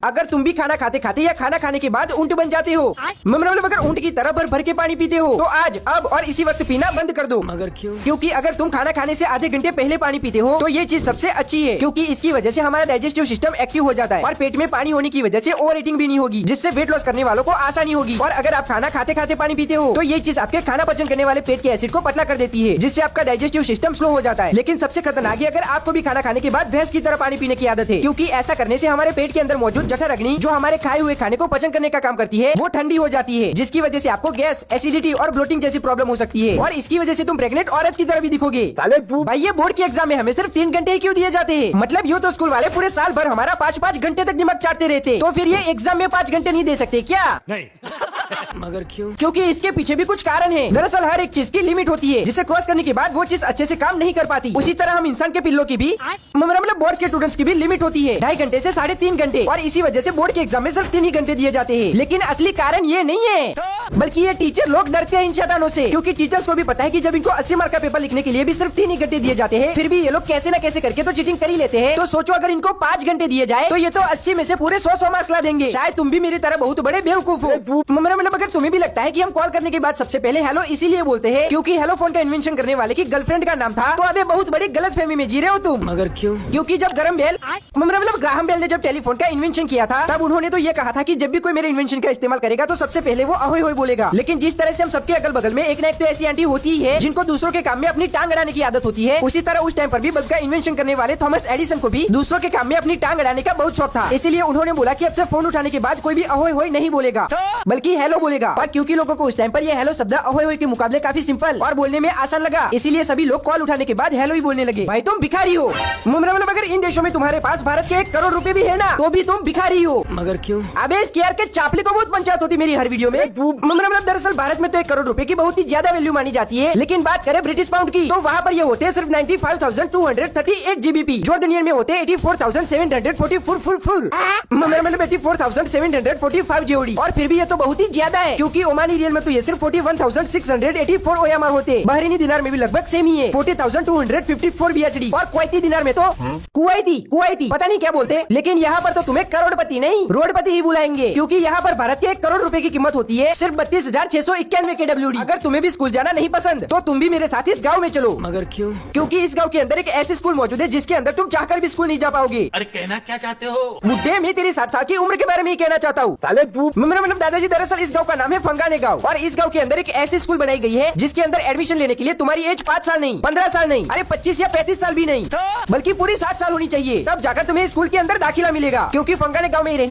अगर तुम भी खाना खाते खाते या खाना खाने के बाद ऊंट बन जाते हो, मतलब अगर ऊंट की तरह भर भर के पानी पीते हो, तो आज अब और इसी वक्त पीना बंद कर दो। मगर क्यों? क्योंकि अगर तुम खाना खाने से आधे घंटे पहले पानी पीते हो तो ये चीज सबसे अच्छी है, क्योंकि इसकी वजह से हमारा डाइजेस्टिव सिस्टम एक्टिव हो जाता है और पेट में पानी होने की वजह से ओवर ईटिंग भी नहीं होगी, जिससे वेट लॉस करने वालों को आसानी होगी। और अगर आप खाना खाते खाते पानी पीते हो तो ये चीज आपके खाना पचन करने वाले पेट के एसिड को पतला कर देती है, जिससे आपका डाइजेस्टिव सिस्टम स्लो हो जाता है। लेकिन सबसे खतरनाक है अगर आपको भी खाना खाने के बाद भैंस की तरह पानी पीने की आदत है, क्योंकि ऐसा करने से हमारे पेट के अंदर मौजूद जठर अग्नि जो हमारे खाए हुए खाने को पचन करने का काम करती है वो ठंडी हो जाती है, जिसकी वजह से आपको गैस, एसिडिटी और ब्लोटिंग जैसी प्रॉब्लम हो सकती है। और इसकी वजह से तुम प्रेग्नेंट औरत की तरह भी दिखोगे। भाई ये बोर्ड के एग्जाम में हमें सिर्फ 3 घंटे ही क्यों दिए जाते हैं? मतलब यूँ तो स्कूल वाले पूरे साल भर हमारा 5-5 घंटे तक दिमाग चाटते रहते, तो फिर ये एग्जाम में 5 घंटे नहीं दे सकते क्या? नहीं। मगर क्यों? क्योंकि इसके पीछे भी कुछ कारण है। दरअसल हर एक चीज की लिमिट होती है, जिसे क्रॉस करने के बाद वो चीज अच्छे से काम नहीं कर पाती। उसी तरह हम इंसान के पिल्लों की भी, मतलब बोर्ड के स्टूडेंट्स की भी लिमिट होती है 2.5 घंटे से 3.5 घंटे, और इसी वजह से बोर्ड के एग्जाम में सिर्फ 3 ही घंटे दिए जाते हैं। लेकिन असली कारण ये नहीं है, बल्कि ये टीचर लोग डरते हैं इन शैतानों से, क्योंकि टीचर्स को भी पता है कि जब इनको 80 मार्क का पेपर लिखने के लिए भी सिर्फ 3 ही घंटे दिए जाते हैं, फिर भी ये लोग कैसे न कैसे करके तो चीटिंग कर ही लेते हैं। तो सोचो अगर इनको 5 घंटे दिए जाए तो ये तो 80 में से पूरे 100 मार्क्स ला देंगे। शायद तुम भी मेरी तरह बहुत बड़े बेवकूफ हो। मतलब अगर तुम्हें भी लगता है कि हम कॉल करने के बाद सबसे पहले हेलो इसीलिए बोलते हैं क्योंकि हेलो फोन का इन्वेंशन करने वाले की गर्लफ्रेंड का नाम था, तो अबे बहुत बड़ी गलतफहमी में जी रहे हो तुम। मगर क्यों? क्योंकि जब ग्राहम बेल ने जब टेलीफोन का इन्वेंशन किया था तब उन्होंने तो ये कहा था कि जब भी कोई मेरे इन्वेंशन का इस्तेमाल करेगा तो सबसे पहले वो अहोय होय बोलेगा। लेकिन जिस तरह से हम सबके अगल बगल में एक न एक तो ऐसी आंटी होती है जिनको दूसरों के काम में अपनी टांग अड़ाने की आदत होती है, उसी तरह उस टाइम पर भी बल्ब का इन्वेंशन करने वाले थॉमस एडिसन को भी दूसरों के काम में अपनी टांग अड़ाने का बहुत शौक था। इसीलिए उन्होंने बोला कि अब से फोन उठाने के बाद कोई भी अहोय होय नहीं बोलेगा, बल्कि हेलो बोलेगा। और क्योंकि लोगों को उस टाइम पर ये हेलो शब्द अहोय होय के मुकाबले काफी सिंपल और बोलने में आसान लगा, इसीलिए सभी लोग कॉल उठाने के बाद हेलो ही बोलने लगे। भाई तुम भिखारी हो। मतलब अगर इन देशों में तुम्हारे पास भारत के 1 करोड़ रुपए भी है ना, तो भी तुम भिखारी हो। मगर क्यों? अबे इस केयर के चापली को बहुत पंचायत होती मेरी हर वीडियो में। मतलब दरअसल भारत में तो 1 करोड़ रुपए की बहुत ही ज्यादा वैल्यू मानी जाती है, लेकिन बात करें ब्रिटिश पाउंड की तो वहाँ पर ये होते हैं सिर्फ 95,238 GBP। जॉर्डनियन में होते हैं 84,744 मतलब 84,745 JOD। और फिर भी ये तो बहुत ही ज्यादा है, क्योंकि ओमानी रियल में तो ये सिर्फ 41,684 OMR होते। बहरीनी दिनार में भी लगभग सेम ही है 40,254 BHD। और कुवैती दिनार में तो कुवैती पता नहीं क्या बोलते, लेकिन यहाँ पर तो तुम्हें करोड़पति नहीं रोडपति ही बुलाएंगे, क्योंकि यहाँ पर भारत के 1 करोड़ रुपए की कीमत होती है सिर्फ 32,691 KWD। अगर तुम्हें भी स्कूल जाना नहीं पसंद तो तुम भी मेरे साथ इस गाँव में चलो। मगर क्यों? क्योंकि इस गाँव के अंदर एक ऐसी स्कूल मौजूद है जिसके अंदर तुम चाहकर भी स्कूल नहीं जा पाओगे। अरे कहना क्या चाहते हो? बुड्ढे, मैं तेरी 60 साल की उम्र के बारे में ही कहना चाहता हूँ। मतलब दादाजी दरअसल इस गाँव का नाम है फंगाने गाँव, और इस गाँव के अंदर एक ऐसी स्कूल बनाई गई है जिसके अंदर एडमिशन लेने के लिए तुम्हारी एज 5 साल नहीं, 15 साल नहीं, अरे 25 या 35 साल भी नहीं, बल्कि पूरी 60 साल होनी चाहिए, तब जाकर तुम्हें स्कूल के अंदर दाखिला मिलेगा। क्योंकि फंगाने गाँव में